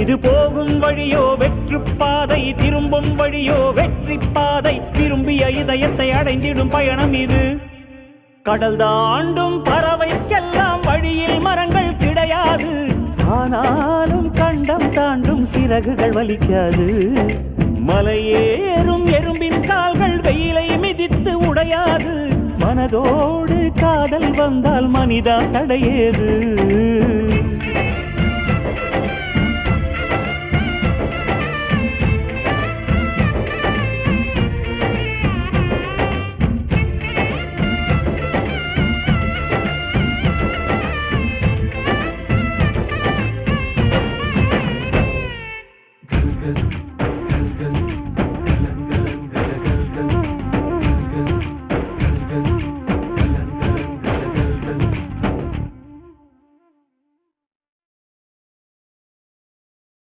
இது போகும் வழியோ வெற்று பாதை, திரும்பும் வழியோ வெற்றி பாதை, விரும்பிய இதயத்தை அடைந்திடும் பயணம் இது. கடல் தாண்டும் பறவைக்கெல்லாம் வழியில் மரங்கள் கிடையாது, ஆனாலும் கண்டம் தாண்டும் சிறகுகள் வலிக்காது. மலையேறும் எறும்பின் கால்கள் வெயிலை மிதித்து உடையாது, மனதோடு காதல் வந்தால் மனிதா தடையேது.